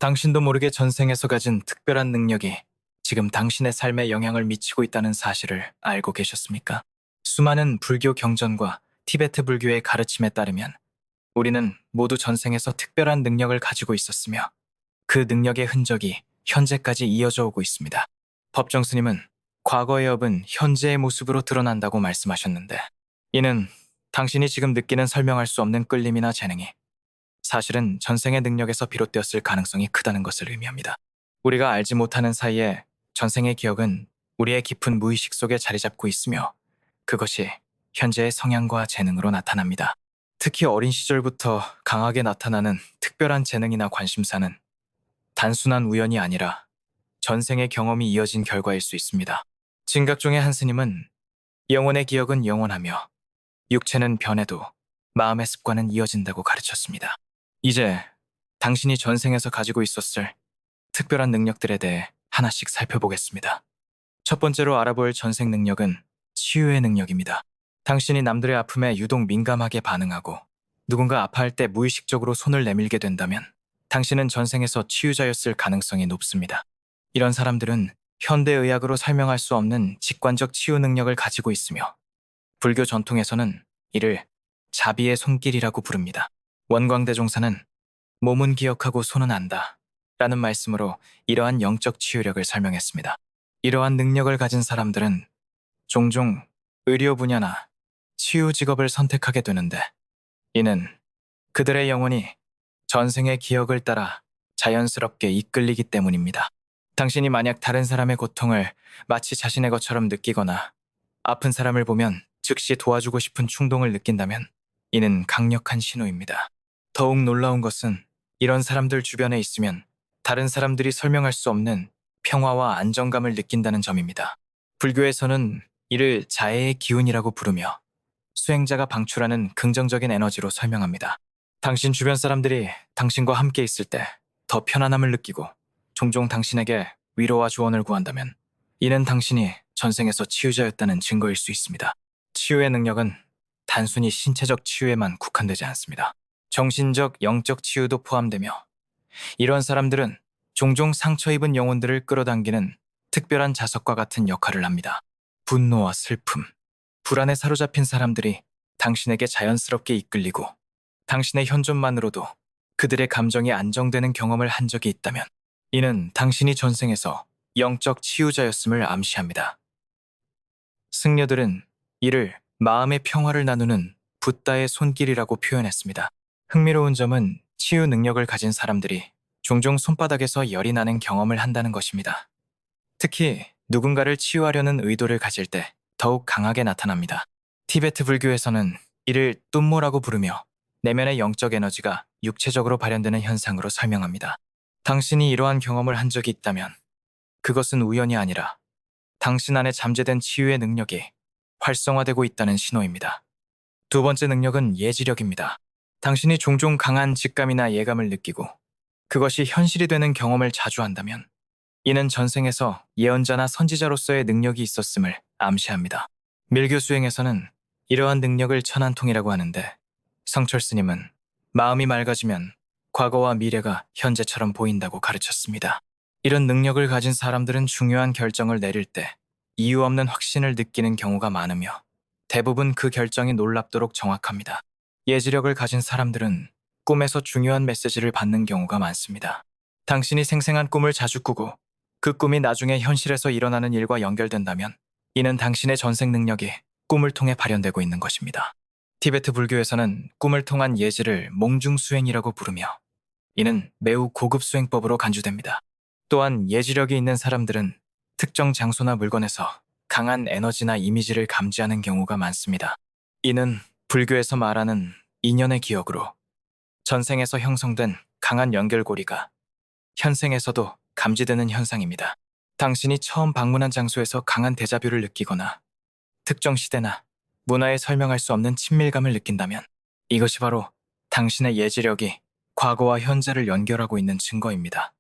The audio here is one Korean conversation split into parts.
당신도 모르게 전생에서 가진 특별한 능력이 지금 당신의 삶에 영향을 미치고 있다는 사실을 알고 계셨습니까? 수많은 불교 경전과 티베트 불교의 가르침에 따르면 우리는 모두 전생에서 특별한 능력을 가지고 있었으며 그 능력의 흔적이 현재까지 이어져 오고 있습니다. 법정 스님은 과거의 업은 현재의 모습으로 드러난다고 말씀하셨는데 이는 당신이 지금 느끼는 설명할 수 없는 끌림이나 재능이 사실은 전생의 능력에서 비롯되었을 가능성이 크다는 것을 의미합니다. 우리가 알지 못하는 사이에 전생의 기억은 우리의 깊은 무의식 속에 자리 잡고 있으며 그것이 현재의 성향과 재능으로 나타납니다. 특히 어린 시절부터 강하게 나타나는 특별한 재능이나 관심사는 단순한 우연이 아니라 전생의 경험이 이어진 결과일 수 있습니다. 진각종의 한 스님은 영혼의 기억은 영원하며 육체는 변해도 마음의 습관은 이어진다고 가르쳤습니다. 이제 당신이 전생에서 가지고 있었을 특별한 능력들에 대해 하나씩 살펴보겠습니다. 첫 번째로 알아볼 전생 능력은 치유의 능력입니다. 당신이 남들의 아픔에 유독 민감하게 반응하고 누군가 아파할 때 무의식적으로 손을 내밀게 된다면 당신은 전생에서 치유자였을 가능성이 높습니다. 이런 사람들은 현대의학으로 설명할 수 없는 직관적 치유 능력을 가지고 있으며 불교 전통에서는 이를 자비의 손길이라고 부릅니다. 원광대종사는 몸은 기억하고 손은 안다 라는 말씀으로 이러한 영적 치유력을 설명했습니다. 이러한 능력을 가진 사람들은 종종 의료 분야나 치유 직업을 선택하게 되는데 이는 그들의 영혼이 전생의 기억을 따라 자연스럽게 이끌리기 때문입니다. 당신이 만약 다른 사람의 고통을 마치 자신의 것처럼 느끼거나 아픈 사람을 보면 즉시 도와주고 싶은 충동을 느낀다면 이는 강력한 신호입니다. 더욱 놀라운 것은 이런 사람들 주변에 있으면 다른 사람들이 설명할 수 없는 평화와 안정감을 느낀다는 점입니다. 불교에서는 이를 자애의 기운이라고 부르며 수행자가 방출하는 긍정적인 에너지로 설명합니다. 당신 주변 사람들이 당신과 함께 있을 때 더 편안함을 느끼고 종종 당신에게 위로와 조언을 구한다면 이는 당신이 전생에서 치유자였다는 증거일 수 있습니다. 치유의 능력은 단순히 신체적 치유에만 국한되지 않습니다. 정신적, 영적 치유도 포함되며 이런 사람들은 종종 상처 입은 영혼들을 끌어당기는 특별한 자석과 같은 역할을 합니다. 분노와 슬픔, 불안에 사로잡힌 사람들이 당신에게 자연스럽게 이끌리고 당신의 현존만으로도 그들의 감정이 안정되는 경험을 한 적이 있다면 이는 당신이 전생에서 영적 치유자였음을 암시합니다. 승려들은 이를 마음의 평화를 나누는 붓다의 손길이라고 표현했습니다. 흥미로운 점은 치유 능력을 가진 사람들이 종종 손바닥에서 열이 나는 경험을 한다는 것입니다. 특히 누군가를 치유하려는 의도를 가질 때 더욱 강하게 나타납니다. 티베트 불교에서는 이를 뚠모라고 부르며 내면의 영적 에너지가 육체적으로 발현되는 현상으로 설명합니다. 당신이 이러한 경험을 한 적이 있다면 그것은 우연이 아니라 당신 안에 잠재된 치유의 능력이 활성화되고 있다는 신호입니다. 두 번째 능력은 예지력입니다. 당신이 종종 강한 직감이나 예감을 느끼고 그것이 현실이 되는 경험을 자주 한다면 이는 전생에서 예언자나 선지자로서의 능력이 있었음을 암시합니다. 밀교 수행에서는 이러한 능력을 천안통이라고 하는데 성철 스님은 마음이 맑아지면 과거와 미래가 현재처럼 보인다고 가르쳤습니다. 이런 능력을 가진 사람들은 중요한 결정을 내릴 때 이유 없는 확신을 느끼는 경우가 많으며 대부분 그 결정이 놀랍도록 정확합니다. 예지력을 가진 사람들은 꿈에서 중요한 메시지를 받는 경우가 많습니다. 당신이 생생한 꿈을 자주 꾸고 그 꿈이 나중에 현실에서 일어나는 일과 연결된다면 이는 당신의 전생 능력이 꿈을 통해 발현되고 있는 것입니다. 티베트 불교에서는 꿈을 통한 예지를 몽중수행이라고 부르며 이는 매우 고급 수행법으로 간주됩니다. 또한 예지력이 있는 사람들은 특정 장소나 물건에서 강한 에너지나 이미지를 감지하는 경우가 많습니다. 이는 불교에서 말하는 인연의 기억으로 전생에서 형성된 강한 연결고리가 현생에서도 감지되는 현상입니다. 당신이 처음 방문한 장소에서 강한 데자뷰를 느끼거나 특정 시대나 문화에 설명할 수 없는 친밀감을 느낀다면 이것이 바로 당신의 예지력이 과거와 현재를 연결하고 있는 증거입니다.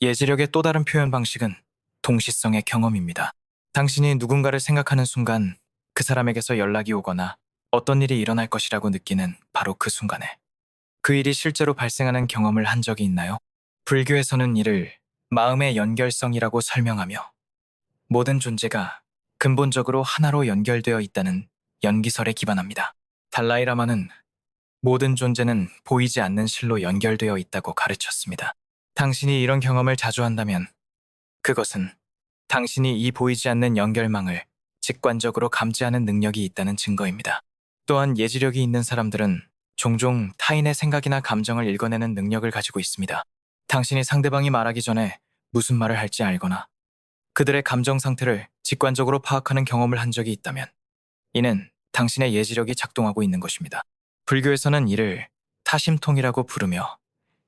예지력의 또 다른 표현 방식은 동시성의 경험입니다. 당신이 누군가를 생각하는 순간 그 사람에게서 연락이 오거나 어떤 일이 일어날 것이라고 느끼는 바로 그 순간에 그 일이 실제로 발생하는 경험을 한 적이 있나요? 불교에서는 이를 마음의 연결성이라고 설명하며 모든 존재가 근본적으로 하나로 연결되어 있다는 연기설에 기반합니다. 달라이라마는 모든 존재는 보이지 않는 실로 연결되어 있다고 가르쳤습니다. 당신이 이런 경험을 자주 한다면 그것은 당신이 이 보이지 않는 연결망을 직관적으로 감지하는 능력이 있다는 증거입니다. 또한 예지력이 있는 사람들은 종종 타인의 생각이나 감정을 읽어내는 능력을 가지고 있습니다. 당신이 상대방이 말하기 전에 무슨 말을 할지 알거나 그들의 감정 상태를 직관적으로 파악하는 경험을 한 적이 있다면 이는 당신의 예지력이 작동하고 있는 것입니다. 불교에서는 이를 타심통이라고 부르며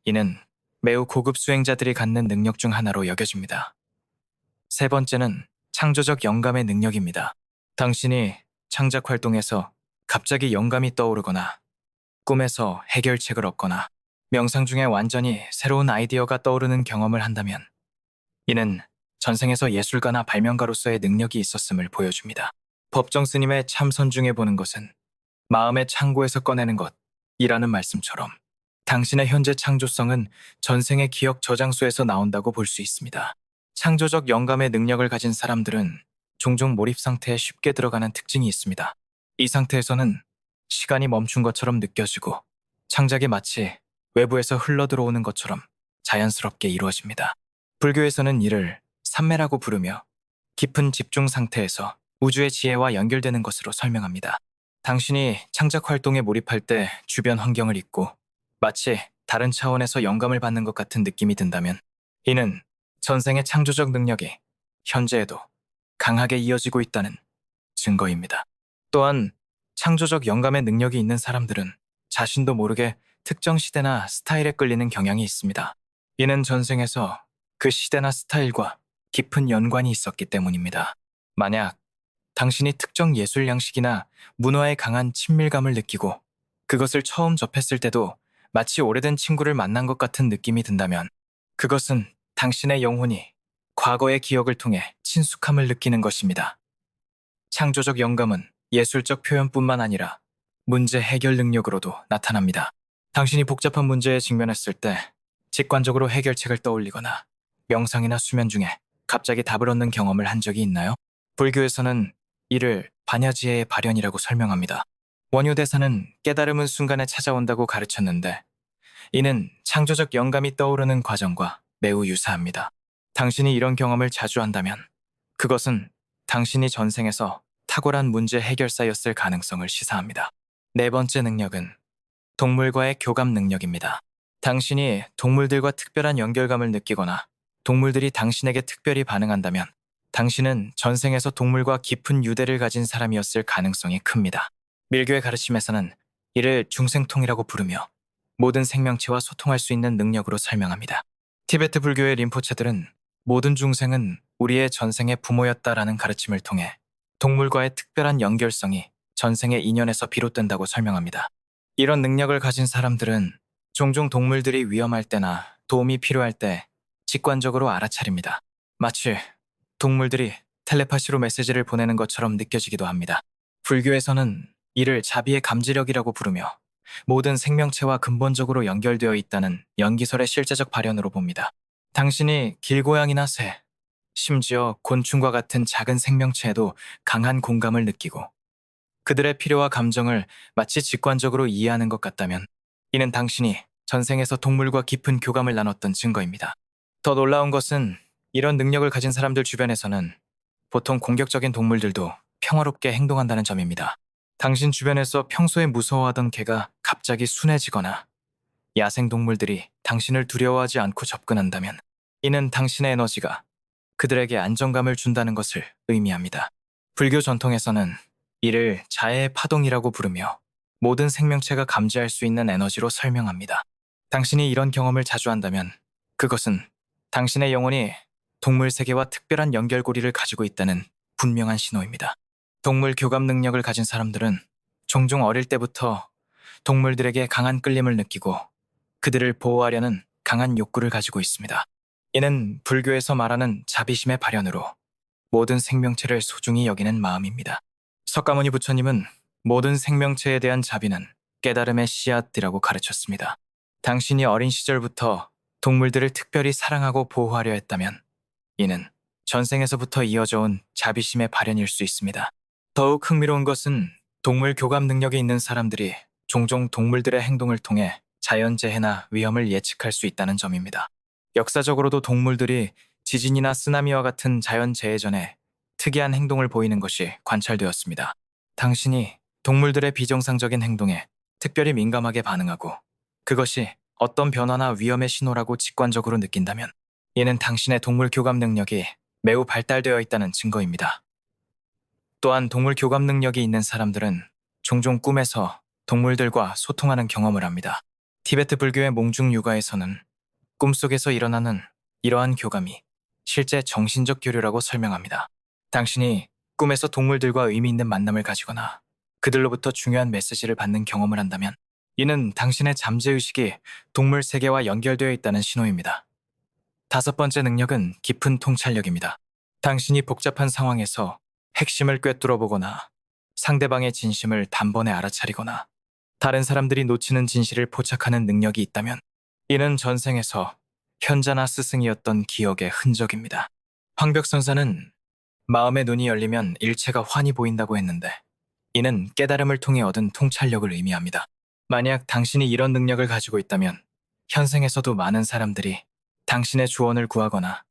이는 매우 고급 수행자들이 갖는 능력 중 하나로 여겨집니다. 세 번째는 창조적 영감의 능력입니다. 당신이 창작 활동에서 갑자기 영감이 떠오르거나 꿈에서 해결책을 얻거나 명상 중에 완전히 새로운 아이디어가 떠오르는 경험을 한다면 이는 전생에서 예술가나 발명가로서의 능력이 있었음을 보여줍니다. 법정 스님의 참선 중에 보는 것은 마음의 창고에서 꺼내는 것이라는 말씀처럼 당신의 현재 창조성은 전생의 기억 저장소에서 나온다고 볼 수 있습니다. 창조적 영감의 능력을 가진 사람들은 종종 몰입 상태에 쉽게 들어가는 특징이 있습니다. 이 상태에서는 시간이 멈춘 것처럼 느껴지고 창작이 마치 외부에서 흘러들어오는 것처럼 자연스럽게 이루어집니다. 불교에서는 이를 삼매라고 부르며 깊은 집중 상태에서 우주의 지혜와 연결되는 것으로 설명합니다. 당신이 창작 활동에 몰입할 때 주변 환경을 잊고 마치 다른 차원에서 영감을 받는 것 같은 느낌이 든다면 이는 전생의 창조적 능력이 현재에도 강하게 이어지고 있다는 증거입니다. 또한 창조적 영감의 능력이 있는 사람들은 자신도 모르게 특정 시대나 스타일에 끌리는 경향이 있습니다. 이는 전생에서 그 시대나 스타일과 깊은 연관이 있었기 때문입니다. 만약 당신이 특정 예술 양식이나 문화에 강한 친밀감을 느끼고 그것을 처음 접했을 때도 마치 오래된 친구를 만난 것 같은 느낌이 든다면 그것은 당신의 영혼이 과거의 기억을 통해 친숙함을 느끼는 것입니다. 창조적 영감은 예술적 표현뿐만 아니라 문제 해결 능력으로도 나타납니다. 당신이 복잡한 문제에 직면했을 때 직관적으로 해결책을 떠올리거나 명상이나 수면 중에 갑자기 답을 얻는 경험을 한 적이 있나요? 불교에서는 이를 반야지혜의 발현이라고 설명합니다. 원효대사는 깨달음은 순간에 찾아온다고 가르쳤는데 이는 창조적 영감이 떠오르는 과정과 매우 유사합니다. 당신이 이런 경험을 자주 한다면 그것은 당신이 전생에서 탁월한 문제 해결사였을 가능성을 시사합니다. 네 번째 능력은 동물과의 교감 능력입니다. 당신이 동물들과 특별한 연결감을 느끼거나 동물들이 당신에게 특별히 반응한다면 당신은 전생에서 동물과 깊은 유대를 가진 사람이었을 가능성이 큽니다. 밀교의 가르침에서는 이를 중생통이라고 부르며 모든 생명체와 소통할 수 있는 능력으로 설명합니다. 티베트 불교의 림포체들은 모든 중생은 우리의 전생의 부모였다라는 가르침을 통해 동물과의 특별한 연결성이 전생의 인연에서 비롯된다고 설명합니다. 이런 능력을 가진 사람들은 종종 동물들이 위험할 때나 도움이 필요할 때 직관적으로 알아차립니다. 마치 동물들이 텔레파시로 메시지를 보내는 것처럼 느껴지기도 합니다. 불교에서는 이를 자비의 감지력이라고 부르며 모든 생명체와 근본적으로 연결되어 있다는 연기설의 실제적 발현으로 봅니다. 당신이 길고양이나 새, 심지어 곤충과 같은 작은 생명체에도 강한 공감을 느끼고 그들의 필요와 감정을 마치 직관적으로 이해하는 것 같다면 이는 당신이 전생에서 동물과 깊은 교감을 나눴던 증거입니다. 더 놀라운 것은 이런 능력을 가진 사람들 주변에서는 보통 공격적인 동물들도 평화롭게 행동한다는 점입니다. 당신 주변에서 평소에 무서워하던 개가 갑자기 순해지거나 야생동물들이 당신을 두려워하지 않고 접근한다면 이는 당신의 에너지가 그들에게 안정감을 준다는 것을 의미합니다. 불교 전통에서는 이를 자애의 파동이라고 부르며 모든 생명체가 감지할 수 있는 에너지로 설명합니다. 당신이 이런 경험을 자주 한다면 그것은 당신의 영혼이 동물 세계와 특별한 연결고리를 가지고 있다는 분명한 신호입니다. 동물 교감 능력을 가진 사람들은 종종 어릴 때부터 동물들에게 강한 끌림을 느끼고 그들을 보호하려는 강한 욕구를 가지고 있습니다. 이는 불교에서 말하는 자비심의 발현으로 모든 생명체를 소중히 여기는 마음입니다. 석가모니 부처님은 모든 생명체에 대한 자비는 깨달음의 씨앗이라고 가르쳤습니다. 당신이 어린 시절부터 동물들을 특별히 사랑하고 보호하려 했다면 이는 전생에서부터 이어져 온 자비심의 발현일 수 있습니다. 더욱 흥미로운 것은 동물 교감 능력이 있는 사람들이 종종 동물들의 행동을 통해 자연재해나 위험을 예측할 수 있다는 점입니다. 역사적으로도 동물들이 지진이나 쓰나미와 같은 자연재해 전에 특이한 행동을 보이는 것이 관찰되었습니다. 당신이 동물들의 비정상적인 행동에 특별히 민감하게 반응하고 그것이 어떤 변화나 위험의 신호라고 직관적으로 느낀다면 이는 당신의 동물 교감 능력이 매우 발달되어 있다는 증거입니다. 또한 동물 교감 능력이 있는 사람들은 종종 꿈에서 동물들과 소통하는 경험을 합니다. 티베트 불교의 몽중 유가에서는 꿈속에서 일어나는 이러한 교감이 실제 정신적 교류라고 설명합니다. 당신이 꿈에서 동물들과 의미 있는 만남을 가지거나 그들로부터 중요한 메시지를 받는 경험을 한다면 이는 당신의 잠재의식이 동물 세계와 연결되어 있다는 신호입니다. 다섯 번째 능력은 깊은 통찰력입니다. 당신이 복잡한 상황에서 핵심을 꿰뚫어 보거나 상대방의 진심을 단번에 알아차리거나 다른 사람들이 놓치는 진실을 포착하는 능력이 있다면 이는 전생에서 현자나 스승이었던 기억의 흔적입니다. 황벽선사는 마음의 눈이 열리면 일체가 환히 보인다고 했는데 이는 깨달음을 통해 얻은 통찰력을 의미합니다. 만약 당신이 이런 능력을 가지고 있다면 현생에서도 많은 사람들이 당신의 조언을 구하거나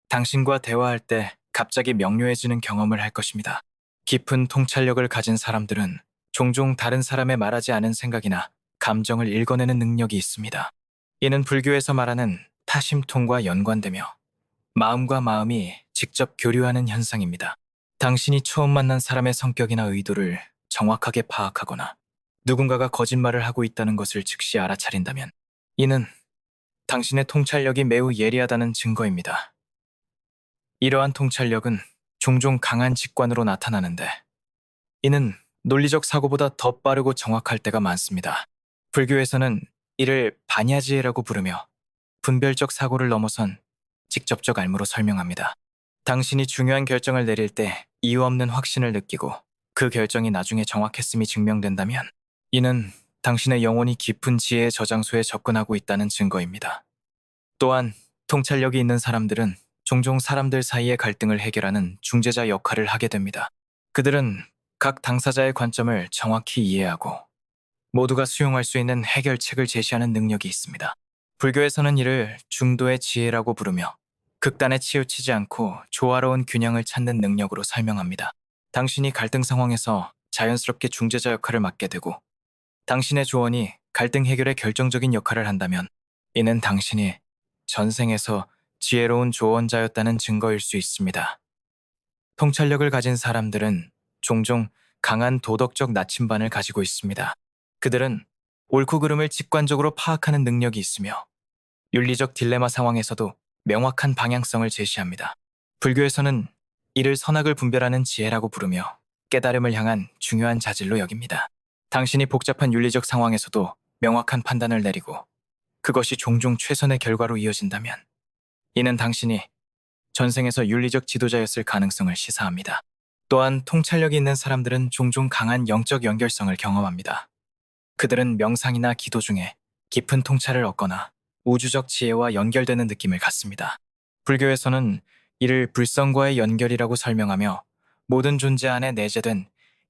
당신과 대화할 때 갑자기 명료해지는 경험을 할 것입니다. 깊은 통찰력을 가진 사람들은 종종 다른 사람의 말하지 않은 생각이나 감정을 읽어내는 능력이 있습니다. 이는 불교에서 말하는 타심통과 연관되며 마음과 마음이 직접 교류하는 현상입니다. 당신이 처음 만난 사람의 성격이나 의도를 정확하게 파악하거나 누군가가 거짓말을 하고 있다는 것을 즉시 알아차린다면 이는 당신의 통찰력이 매우 예리하다는 증거입니다. 이러한 통찰력은 종종 강한 직관으로 나타나는데 이는 논리적 사고보다 더 빠르고 정확할 때가 많습니다. 불교에서는 이를 반야지혜라고 부르며 분별적 사고를 넘어선 직접적 알무로 설명합니다. 당신이 중요한 결정을 내릴 때 이유 없는 확신을 느끼고 그 결정이 나중에 정확했음이 증명된다면 이는 당신의 영혼이 깊은 지혜의 저장소에 접근하고 있다는 증거입니다. 또한 통찰력이 있는 사람들은 종종 사람들 사이의 갈등을 해결하는 중재자 역할을 하게 됩니다. 그들은 각 당사자의 관점을 정확히 이해하고 모두가 수용할 수 있는 해결책을 제시하는 능력이 있습니다. 불교에서는 이를 중도의 지혜라고 부르며 극단에 치우치지 않고 조화로운 균형을 찾는 능력으로 설명합니다. 당신이 갈등 상황에서 자연스럽게 중재자 역할을 맡게 되고 당신의 조언이 갈등 해결에 결정적인 역할을 한다면 이는 당신이 전생에서 지혜로운 조언자였다는 증거일 수 있습니다. 통찰력을 가진 사람들은 종종 강한 도덕적 나침반을 가지고 있습니다. 그들은 옳고 그름을 직관적으로 파악하는 능력이 있으며 윤리적 딜레마 상황에서도 명확한 방향성을 제시합니다. 불교에서는 이를 선악을 분별하는 지혜라고 부르며 깨달음을 향한 중요한 자질로 여깁니다. 당신이 복잡한 윤리적 상황에서도 명확한 판단을 내리고 그것이 종종 최선의 결과로 이어진다면 이는 당신이 전생에서 윤리적 지도자였을 가능성을 시사합니다. 또한 통찰력이 있는 사람들은 종종 강한 영적 연결성을 경험합니다. 그들은 명상이나 기도 중에 깊은 통찰을 얻거나 우주적 지혜와 연결되는 느낌을 갖습니다. 불교에서는 이를 불성과의 연결이라고 설명하며 모든 존재 안에 내재된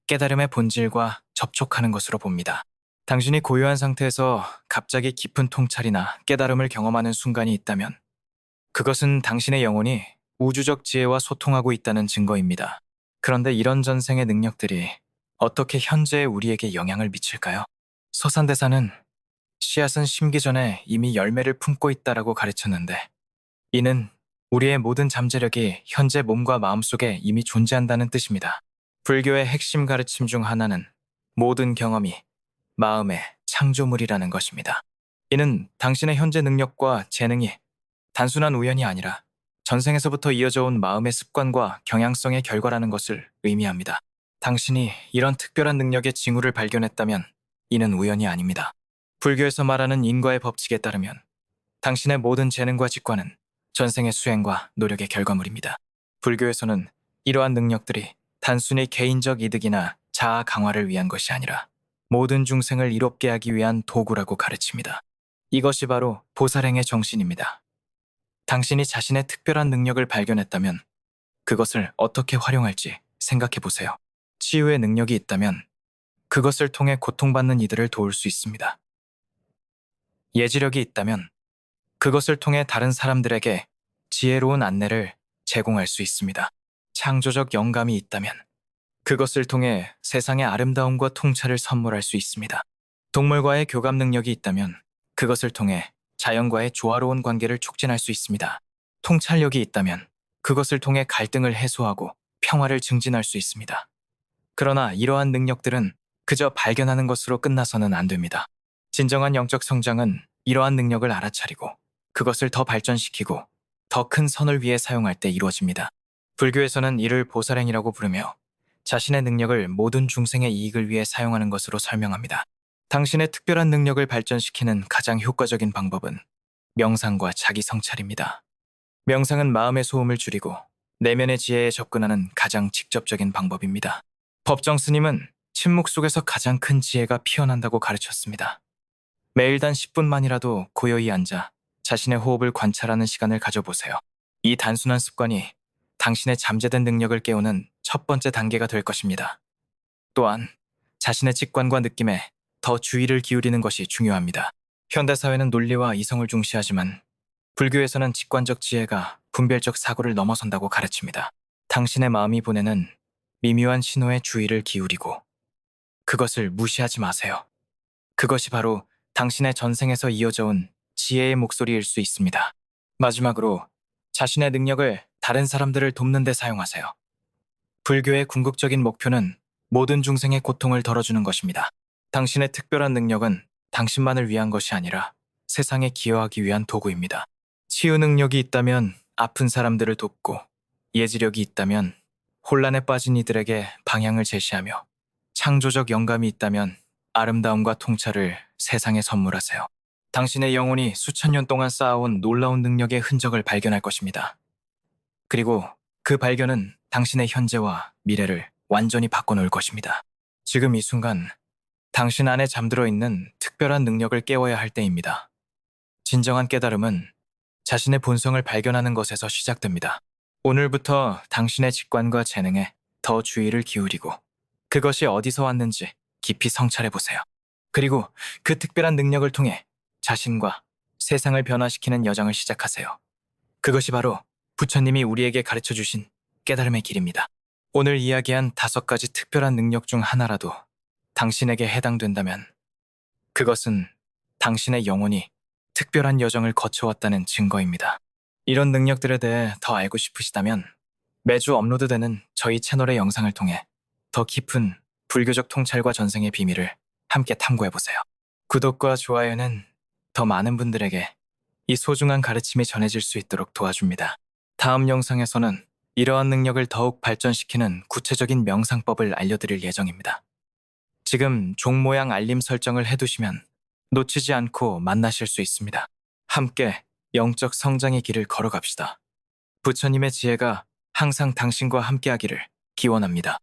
깨달음의 본질과 접촉하는 것으로 봅니다. 당신이 고요한 상태에서 갑자기 깊은 통찰이나 깨달음을 경험하는 순간이 있다면 그것은 당신의 영혼이 우주적 지혜와 소통하고 있다는 증거입니다. 그런데 이런 전생의 능력들이 어떻게 현재의 우리에게 영향을 미칠까요? 서산대사는 씨앗은 심기 전에 이미 열매를 품고 있다라고 가르쳤는데 이는 우리의 모든 잠재력이 현재 몸과 마음속에 이미 존재한다는 뜻입니다. 불교의 핵심 가르침 중 하나는 모든 경험이 마음의 창조물이라는 것입니다. 이는 당신의 현재 능력과 재능이 단순한 우연이 아니라 전생에서부터 이어져 온 마음의 습관과 경향성의 결과라는 것을 의미합니다. 당신이 이런 특별한 능력의 징후를 발견했다면 이는 우연이 아닙니다. 불교에서 말하는 인과의 법칙에 따르면 당신의 모든 재능과 직관은 전생의 수행과 노력의 결과물입니다. 불교에서는 이러한 능력들이 단순히 개인적 이득이나 자아 강화를 위한 것이 아니라 모든 중생을 이롭게 하기 위한 도구라고 가르칩니다. 이것이 바로 보살행의 정신입니다. 당신이 자신의 특별한 능력을 발견했다면 그것을 어떻게 활용할지 생각해 보세요. 치유의 능력이 있다면 그것을 통해 고통받는 이들을 도울 수 있습니다. 예지력이 있다면 그것을 통해 다른 사람들에게 지혜로운 안내를 제공할 수 있습니다. 창조적 영감이 있다면 그것을 통해 세상의 아름다움과 통찰을 선물할 수 있습니다. 동물과의 교감 능력이 있다면 그것을 통해 자연과의 조화로운 관계를 촉진할 수 있습니다. 통찰력이 있다면 그것을 통해 갈등을 해소하고 평화를 증진할 수 있습니다. 그러나 이러한 능력들은 그저 발견하는 것으로 끝나서는 안 됩니다. 진정한 영적 성장은 이러한 능력을 알아차리고 그것을 더 발전시키고 더 큰 선을 위해 사용할 때 이루어집니다. 불교에서는 이를 보살행이라고 부르며 자신의 능력을 모든 중생의 이익을 위해 사용하는 것으로 설명합니다. 당신의 특별한 능력을 발전시키는 가장 효과적인 방법은 명상과 자기 성찰입니다. 명상은 마음의 소음을 줄이고 내면의 지혜에 접근하는 가장 직접적인 방법입니다. 법정 스님은 침묵 속에서 가장 큰 지혜가 피어난다고 가르쳤습니다. 매일 단 10분만이라도 고요히 앉아 자신의 호흡을 관찰하는 시간을 가져보세요. 이 단순한 습관이 당신의 잠재된 능력을 깨우는 첫 번째 단계가 될 것입니다. 또한 자신의 직관과 느낌에 더 주의를 기울이는 것이 중요합니다. 현대사회는 논리와 이성을 중시하지만 불교에서는 직관적 지혜가 분별적 사고를 넘어선다고 가르칩니다. 당신의 마음이 보내는 미묘한 신호에 주의를 기울이고 그것을 무시하지 마세요. 그것이 바로 당신의 전생에서 이어져 온 지혜의 목소리일 수 있습니다. 마지막으로 자신의 능력을 다른 사람들을 돕는 데 사용하세요. 불교의 궁극적인 목표는 모든 중생의 고통을 덜어주는 것입니다. 당신의 특별한 능력은 당신만을 위한 것이 아니라 세상에 기여하기 위한 도구입니다. 치유 능력이 있다면 아픈 사람들을 돕고 예지력이 있다면 혼란에 빠진 이들에게 방향을 제시하며 창조적 영감이 있다면 아름다움과 통찰을 세상에 선물하세요. 당신의 영혼이 수천 년 동안 쌓아온 놀라운 능력의 흔적을 발견할 것입니다. 그리고 그 발견은 당신의 현재와 미래를 완전히 바꿔놓을 것입니다. 지금 이 순간 당신 안에 잠들어 있는 특별한 능력을 깨워야 할 때입니다. 진정한 깨달음은 자신의 본성을 발견하는 것에서 시작됩니다. 오늘부터 당신의 직관과 재능에 더 주의를 기울이고 그것이 어디서 왔는지 깊이 성찰해 보세요. 그리고 그 특별한 능력을 통해 자신과 세상을 변화시키는 여정을 시작하세요. 그것이 바로 부처님이 우리에게 가르쳐 주신 깨달음의 길입니다. 오늘 이야기한 5가지 특별한 능력 중 하나라도 당신에게 해당된다면 그것은 당신의 영혼이 특별한 여정을 거쳐왔다는 증거입니다. 이런 능력들에 대해 더 알고 싶으시다면 매주 업로드되는 저희 채널의 영상을 통해 더 깊은 불교적 통찰과 전생의 비밀을 함께 탐구해보세요. 구독과 좋아요는 더 많은 분들에게 이 소중한 가르침이 전해질 수 있도록 도와줍니다. 다음 영상에서는 이러한 능력을 더욱 발전시키는 구체적인 명상법을 알려드릴 예정입니다. 지금 종 모양 알림 설정을 해두시면 놓치지 않고 만나실 수 있습니다. 함께 영적 성장의 길을 걸어갑시다. 부처님의 지혜가 항상 당신과 함께하기를 기원합니다.